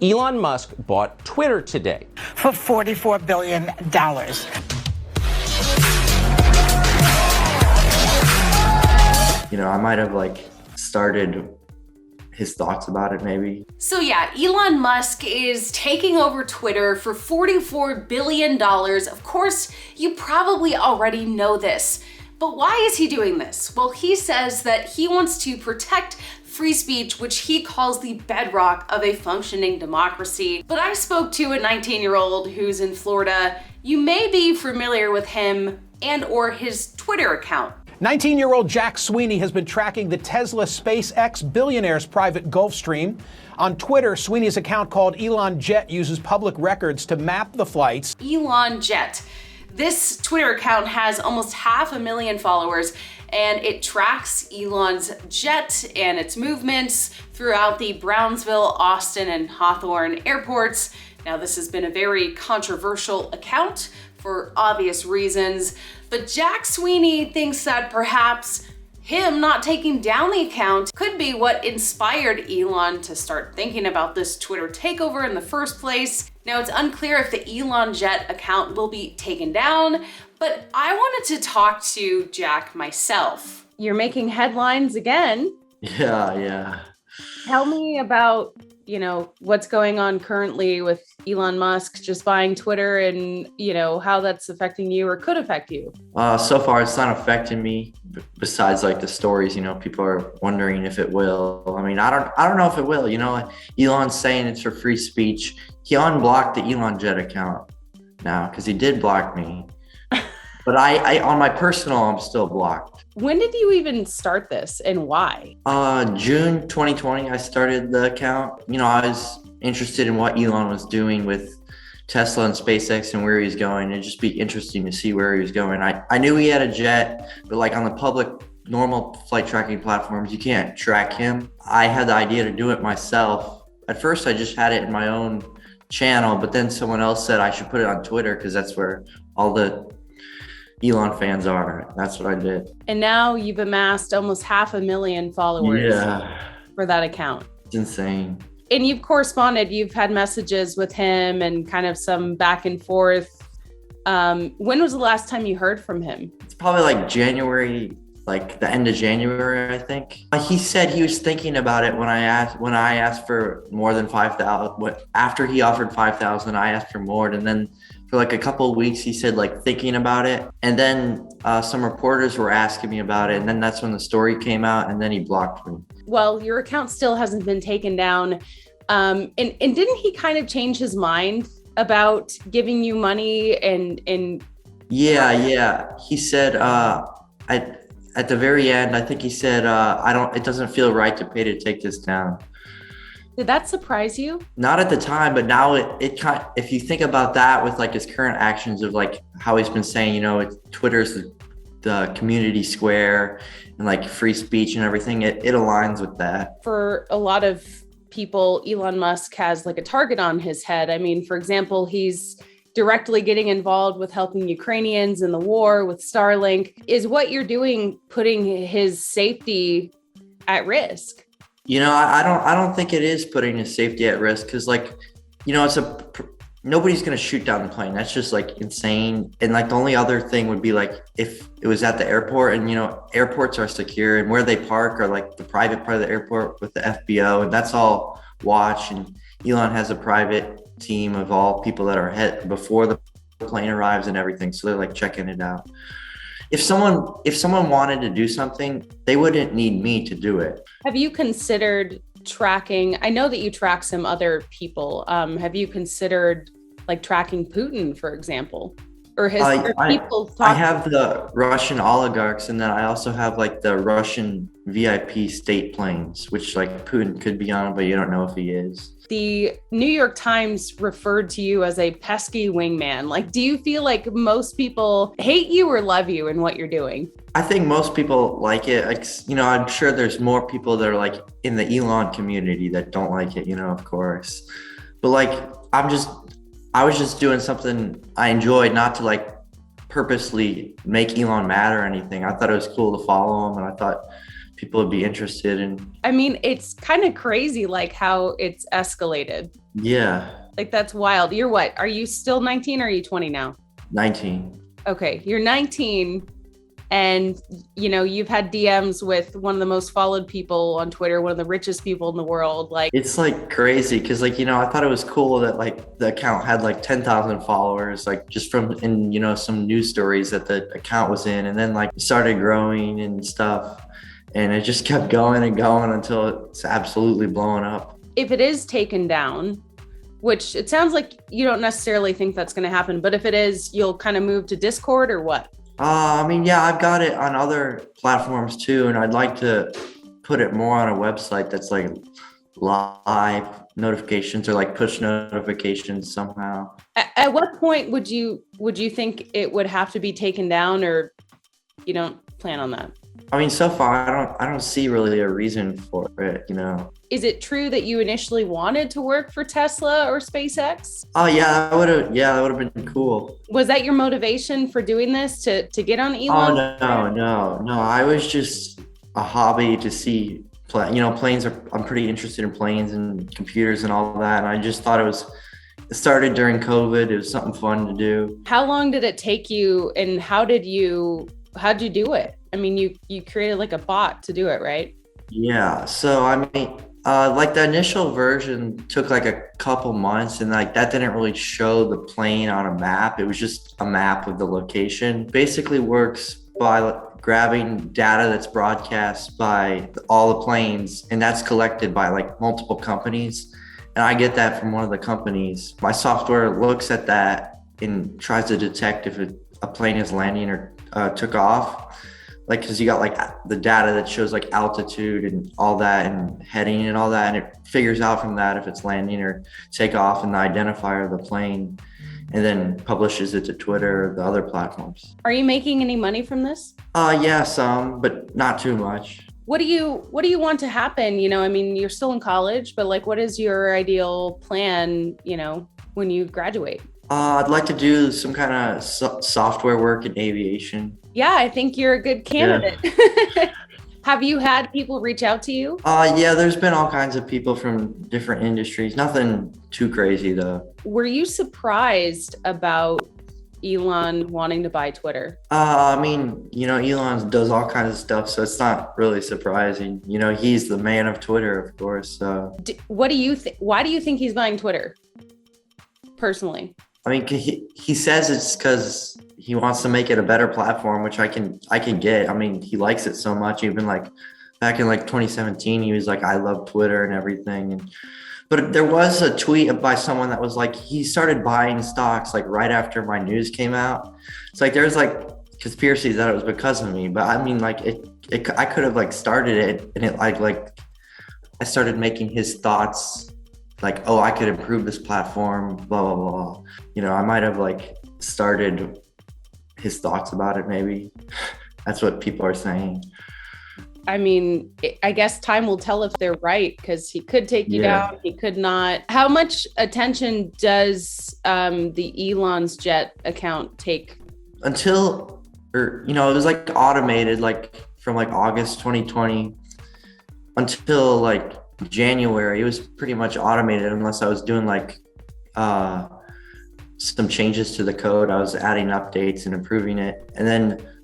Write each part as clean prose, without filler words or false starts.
Elon Musk bought Twitter today. For $44 billion. I might have started his thoughts about it maybe. So yeah, Elon Musk is taking over Twitter for $44 billion. Of course, you probably already know this, but why is he doing this? Well, he says that he wants to protect free speech, which he calls the bedrock of a functioning democracy. But I spoke to a 19-year-old who's in Florida. You may be familiar with him and or his Twitter account. 19-year-old Jack Sweeney has been tracking the Tesla SpaceX billionaire's private Gulfstream. On Twitter, Sweeney's account called ElonJet uses public records to map the flights. ElonJet. This Twitter account has almost 500,000 followers, and it tracks Elon's jet and its movements throughout the Brownsville, Austin, and Hawthorne airports. Now, this has been a very controversial account for obvious reasons, but Jack Sweeney thinks that perhaps him not taking down the account could be what inspired Elon to start thinking about this Twitter takeover in the first place. Now, it's unclear if the ElonJet account will be taken down, but I wanted to talk to Jack myself. You're making headlines again. Yeah. Tell me about, what's going on currently with Elon Musk just buying Twitter and, how that's affecting you or could affect you. So far, it's not affecting me besides the stories, people are wondering if it will. I mean, I don't know if it will, Elon's saying it's for free speech. He unblocked the ElonJet account now because he did block me. But I on my personal, I'm still blocked. When did you even start this and why? June 2020, I started the account. I was interested in what Elon was doing with Tesla and SpaceX and where he's going. It'd just be interesting to see where he was going. I knew he had a jet, but on the public normal flight tracking platforms, you can't track him. I had the idea to do it myself. At first, I just had it in my own channel, but then someone else said I should put it on Twitter because that's where all the Elon fans are. That's what I did. And now you've amassed almost 500,000 followers for that account. It's insane. And you've corresponded, you've had messages with him and kind of some back and forth. When was the last time you heard from him? It's probably January, the end of January, I think. He said he was thinking about it when I asked for more than 5,000. After he offered 5,000, I asked for more. And then for a couple of weeks, he said thinking about it. And then some reporters were asking me about it. And then that's when the story came out, and then he blocked me. Well, your account still hasn't been taken down. And didn't he kind of change his mind about giving you money and Yeah. He said at the very end, I think he said, it doesn't feel right to pay to take this down. Did that surprise you? Not at the time, but now it kind of, if you think about that with his current actions of how he's been saying, Twitter's the community square and free speech and everything, it aligns with that. For a lot of people, Elon Musk has a target on his head. I mean, for example, he's directly getting involved with helping Ukrainians in the war with Starlink. Is what you're doing putting his safety at risk? I don't think it is putting his safety at risk because nobody's going to shoot down the plane. That's just insane. And the only other thing would be if it was at the airport and, airports are secure and where they park are the private part of the airport with the FBO, and that's all watched. And Elon has a private team of all people that are before the plane arrives and everything. So they're checking it out. If someone wanted to do something, they wouldn't need me to do it. Have you considered tracking? I know that you track some other people. Have you considered tracking Putin, for example? Or people? I have the Russian oligarchs, and then I also have the Russian VIP state planes, which Putin could be on, but you don't know if he is. The New York Times referred to you as a pesky wingman. Do you feel most people hate you or love you in what you're doing? I think most people like it. I'm sure there's more people that are in the Elon community that don't like it, of course. But I was just doing something I enjoyed, not to purposely make Elon mad or anything. I thought it was cool to follow him, and I thought people would be interested in. I mean, it's kind of crazy, like how it's escalated. Yeah, Like that's wild. You're what? Are you still 19 or are you 20 now? 19. Okay, you're 19 and you've had DMs with one of the most followed people on Twitter, one of the richest people in the world. Like It's like crazy because like, I thought it was cool that like the account had like 10,000 followers, like just from in, some news stories that the account was in, and then like it started growing and stuff. And it just kept going and going until it's absolutely blowing up. if it is taken down, which it sounds like you don't necessarily think that's going to happen, but if it is, you'll kind of move to Discord or what? Yeah, I've got it on other platforms too, and I'd like to put it more on a website that's like live notifications or like push notifications somehow. At what point would you think it would have to be taken down, or you don't plan on that? So far I don't see really a reason for it, Is it true that you initially wanted to work for Tesla or SpaceX? Oh yeah, that would have been cool. Was that your motivation for doing this, to get on Oh Elon? no. I was just a hobby to see planes I'm pretty interested in planes and computers and all that. And I just thought it started during COVID. It was something fun to do. How long did it take you, and how'd you do it? You created like a bot to do it, right? Yeah. So like the initial version took like a couple months, and like that didn't really show the plane on a map. It was just a map of the location. Basically works by grabbing data that's broadcast by all the planes, and that's collected by like multiple companies. And I get that from one of the companies. My software looks at that and tries to detect if a plane is landing or took off. Like, cause you got like the data that shows like altitude and all that and heading and all that. And it figures out from that if it's landing or take off and the identifier of the plane, and then publishes it to Twitter or the other platforms. Are you making any money from this? Yeah, some, but not too much. What do you want to happen? You're still in college, but like, what is your ideal plan, when you graduate? I'd like to do some kind of software work in aviation. Yeah, I think you're a good candidate. Yeah. Have you had people reach out to you? Yeah, there's been all kinds of people from different industries. Nothing too crazy though. Were you surprised about Elon wanting to buy Twitter? Elon does all kinds of stuff, so it's not really surprising. He's the man of Twitter, of course. So what do you think? Why do you think he's buying Twitter? Personally. He says it's because he wants to make it a better platform, which I can get. He likes it so much. Even like back in like 2017, he was like, I love Twitter and everything. But there was a tweet by someone that was like, he started buying stocks like right after my news came out. It's like, there's like conspiracies that it was because of me, but I could have like started it, and it like I started making his thoughts like, oh, I could improve this platform, blah, blah, blah. I might have like started his thoughts about it, maybe. That's what people are saying. I guess time will tell if they're right, because he could take you down, he could not. How much attention does the ElonJet account take? It was like automated, like from like August 2020 until like January. It was pretty much automated, unless I was doing like some changes to the code. I was adding updates and improving it,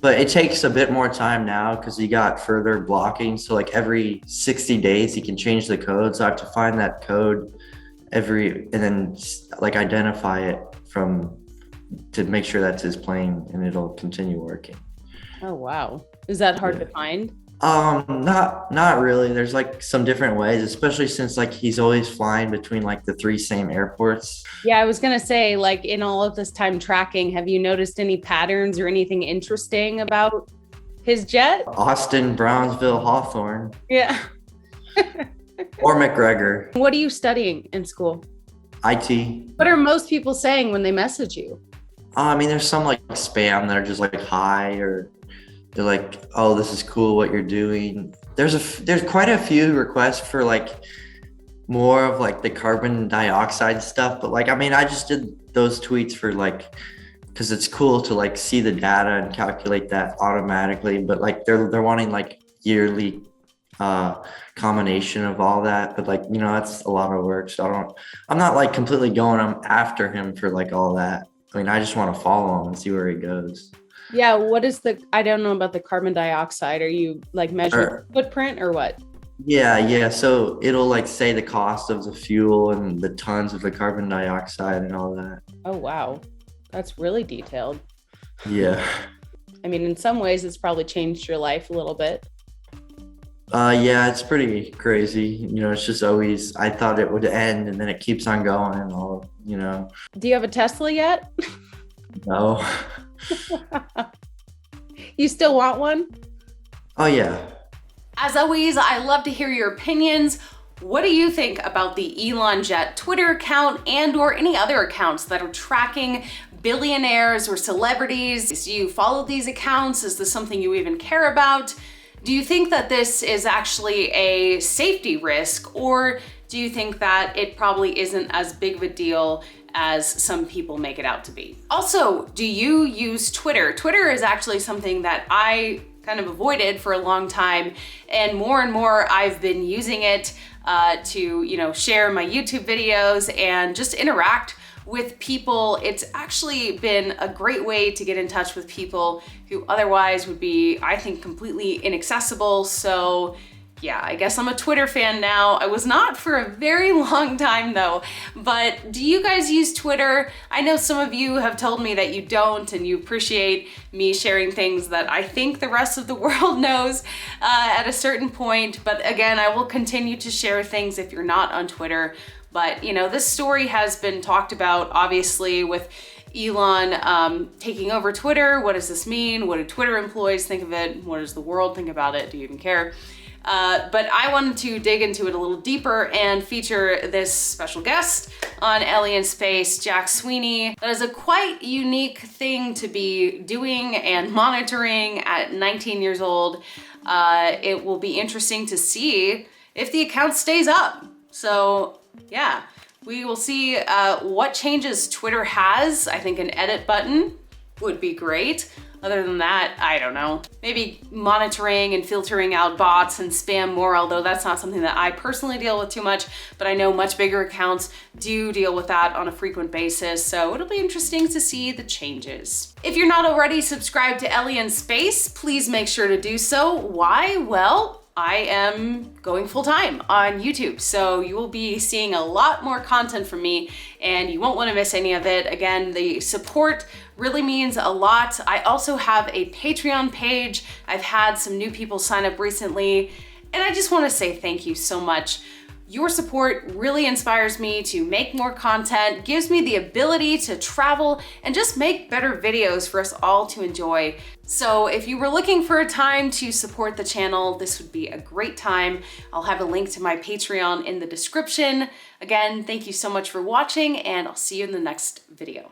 but it takes a bit more time now because he got further blocking. So like every 60 days he can change the code. So I have to find that code and then like identify it to make sure that's his plane, and it'll continue working. Oh wow. Is that hard to find? Not really. There's like some different ways, especially since like he's always flying between like the 3 same airports. Yeah, I was gonna say, like, in all of this time tracking, have you noticed any patterns or anything interesting about his jet? Austin, Brownsville, Hawthorne. Yeah. Or McGregor. What are you studying in school? IT. What are most people saying when they message you? There's some like spam that are just like hi, or they're like, oh, this is cool what you're doing. There's quite a few requests for like more of like the carbon dioxide stuff. But like, I just did those tweets for like, cause it's cool to like see the data and calculate that automatically. But like they're wanting like yearly combination of all that. But like, that's a lot of work. So I'm not like completely going after him for like all that. I mean, I just want to follow him and see where he goes. Yeah, I don't know about the carbon dioxide. Are you like measuring footprint or what? Yeah. So it'll like say the cost of the fuel and the tons of the carbon dioxide and all that. Oh, wow. That's really detailed. Yeah. I mean, in some ways, it's probably changed your life a little bit. Yeah, it's pretty crazy. It's just always, I thought it would end and then it keeps on going and all, Do you have a Tesla yet? No. You still want one? Oh, yeah. As always, I love to hear your opinions. What do you think about the ElonJet Twitter account and or any other accounts that are tracking billionaires or celebrities? Do you follow these accounts? Is this something you even care about? Do you think that this is actually a safety risk, or do you think that it probably isn't as big of a deal as some people make it out to be? Also, do you use Twitter? Twitter is actually something that I kind of avoided for a long time, and more I've been using it to share my YouTube videos and just interact with people. It's actually been a great way to get in touch with people who otherwise would be, I think, completely inaccessible. So yeah, I guess I'm a Twitter fan now. I was not for a very long time though. But do you guys use Twitter? I know some of you have told me that you don't, and you appreciate me sharing things that I think the rest of the world knows at a certain point. But again, I will continue to share things if you're not on Twitter. But this story has been talked about, obviously, with Elon taking over Twitter. What does this mean? What do Twitter employees think of it? What does the world think about it? Do you even care? But I wanted to dig into it a little deeper and feature this special guest on Ellie in Space, Jack Sweeney. That is a quite unique thing to be doing and monitoring at 19 years old. It will be interesting to see if the account stays up. So yeah, we will see what changes Twitter has. I think an edit button would be great. Other than that, I don't know. Maybe monitoring and filtering out bots and spam more, although that's not something that I personally deal with too much, but I know much bigger accounts do deal with that on a frequent basis, so it'll be interesting to see the changes. If you're not already subscribed to Ellie in Space, please make sure to do so. Why? Well, I am going full-time on YouTube, so you will be seeing a lot more content from me and you won't want to miss any of it. Again, the support really means a lot. I also have a Patreon page. I've had some new people sign up recently, and I just want to say thank you so much. Your support really inspires me to make more content, gives me the ability to travel and just make better videos for us all to enjoy. So if you were looking for a time to support the channel, this would be a great time. I'll have a link to my Patreon in the description. Again, thank you so much for watching, and I'll see you in the next video.